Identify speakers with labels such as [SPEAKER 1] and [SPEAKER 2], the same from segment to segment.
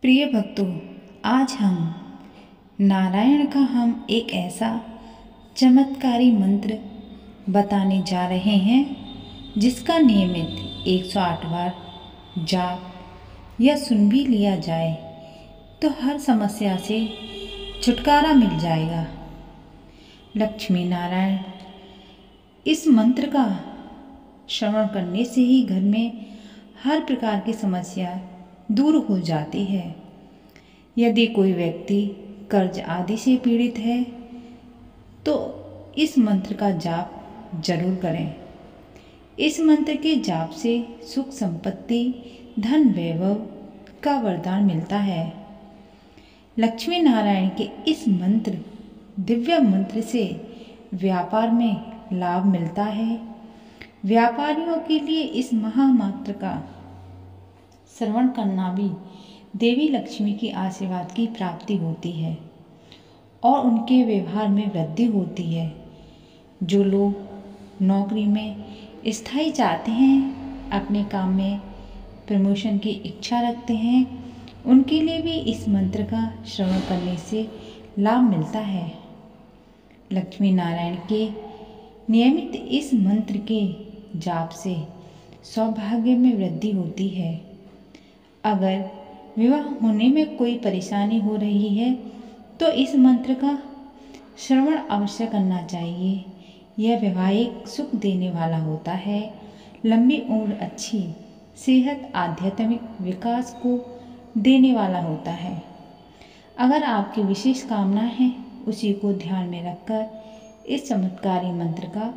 [SPEAKER 1] प्रिय भक्तों, आज हम एक ऐसा चमत्कारी मंत्र बताने जा रहे हैं जिसका नियमित 108 बार जाप या सुन भी लिया जाए तो हर समस्या से छुटकारा मिल जाएगा। लक्ष्मी नारायण, इस मंत्र का श्रवण करने से ही घर में हर प्रकार की समस्या दूर हो जाती है। यदि कोई व्यक्ति कर्ज आदि से पीड़ित है तो इस मंत्र का जाप जरूर करें। इस मंत्र के जाप से सुख संपत्ति, धन वैभव का वरदान मिलता है। लक्ष्मी नारायण के इस मंत्र दिव्य मंत्र से व्यापार में लाभ मिलता है। व्यापारियों के लिए इस महामंत्र का श्रवण करना भी देवी लक्ष्मी की आशीर्वाद की प्राप्ति होती है और उनके व्यवहार में वृद्धि होती है। जो लोग नौकरी में स्थायी चाहते हैं, अपने काम में प्रमोशन की इच्छा रखते हैं, उनके लिए भी इस मंत्र का श्रवण करने से लाभ मिलता है। लक्ष्मी नारायण के नियमित इस मंत्र के जाप से सौभाग्य में वृद्धि होती है। अगर विवाह होने में कोई परेशानी हो रही है तो इस मंत्र का श्रवण अवश्य करना चाहिए। यह वैवाहिक सुख देने वाला होता है। लंबी उम्र, अच्छी सेहत, आध्यात्मिक विकास को देने वाला होता है। अगर आपकी विशेष कामना है, उसी को ध्यान में रखकर इस चमत्कारी मंत्र का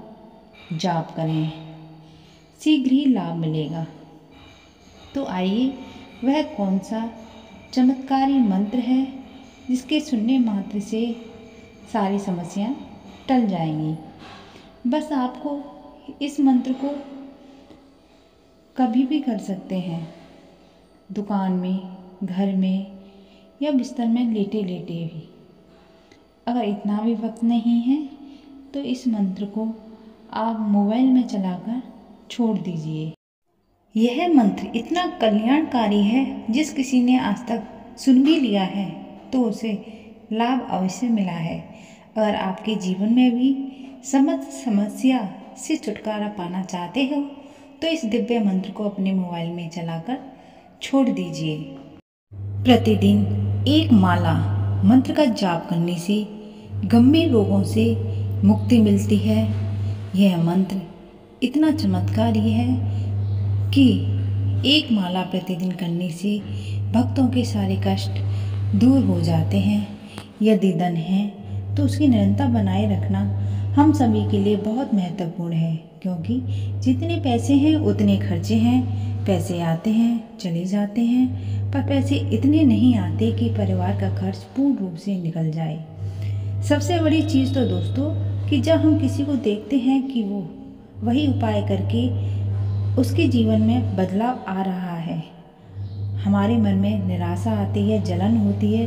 [SPEAKER 1] जाप करें, शीघ्र ही लाभ मिलेगा। तो आइए, वह कौन सा चमत्कारी मंत्र है जिसके सुनने मात्र से सारी समस्याएं टल जाएंगी। बस आपको इस मंत्र को कभी भी कर सकते हैं, दुकान में, घर में या बिस्तर में लेटे लेटे भी। अगर इतना भी वक्त नहीं है तो इस मंत्र को आप मोबाइल में चलाकर छोड़ दीजिए। यह मंत्र इतना कल्याणकारी है, जिस किसी ने आज तक सुन भी लिया है तो उसे लाभ अवश्य मिला है। अगर आपके जीवन में भी समस्त समस्या से छुटकारा पाना चाहते हो तो इस दिव्य मंत्र को अपने मोबाइल में चलाकर छोड़ दीजिए। प्रतिदिन एक माला मंत्र का जाप करने से गंभीर रोगों से मुक्ति मिलती है। यह मंत्र इतना चमत्कारी है कि एक माला प्रतिदिन करने से भक्तों के सारे कष्ट दूर हो जाते हैं। यदि धन है तो उसकी निरंतर बनाए रखना हम सभी के लिए बहुत महत्वपूर्ण है, क्योंकि जितने पैसे हैं उतने खर्चे हैं। पैसे आते हैं, चले जाते हैं, पर पैसे इतने नहीं आते कि परिवार का खर्च पूर्ण रूप से निकल जाए। सबसे बड़ी चीज़ तो दोस्तों कि जब हम किसी को देखते हैं कि वो वही उपाय करके उसके जीवन में बदलाव आ रहा है, हमारे मन में निराशा आती है, जलन होती है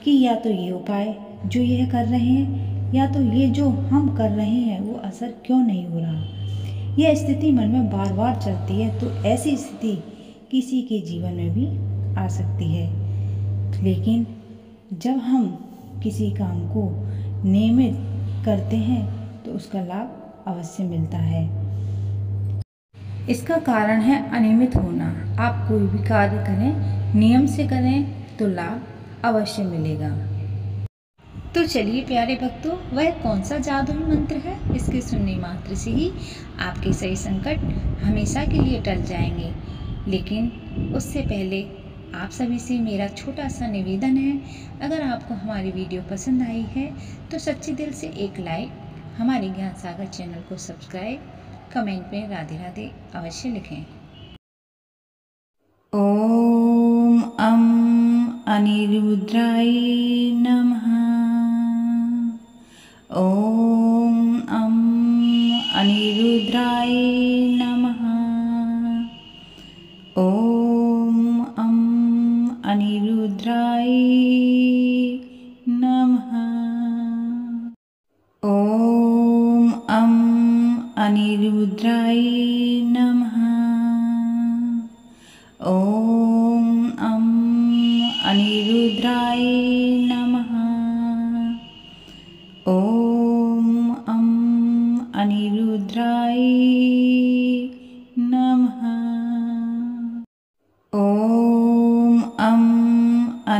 [SPEAKER 1] कि या तो ये उपाय जो यह कर रहे हैं या तो ये जो हम कर रहे हैं वो असर क्यों नहीं हो रहा। यह स्थिति मन में बार बार चलती है। तो ऐसी स्थिति किसी के जीवन में भी आ सकती है, लेकिन जब हम किसी काम को नियमित करते हैं तो उसका लाभ अवश्य मिलता है। इसका कारण है अनियमित होना। आप कोई भी कार्य करें, नियम से करें तो लाभ अवश्य मिलेगा। तो चलिए प्यारे भक्तों, वह कौन सा जादुई मंत्र है इसके सुनने मात्र से ही आपके सही संकट हमेशा के लिए टल जाएंगे। लेकिन उससे पहले आप सभी से मेरा छोटा सा निवेदन है, अगर आपको हमारी वीडियो पसंद आई है तो सच्चे दिल से एक लाइक, हमारे ज्ञान सागर चैनल को सब्सक्राइब, कमेंट में राधे राधे अवश्य लिखें। ओम अनिरुद्राय नमः। ओम अनिरुद्राय नमः। ओम अनिरुद्राय नमः। ओम अनिरुद्राय नमः। ओम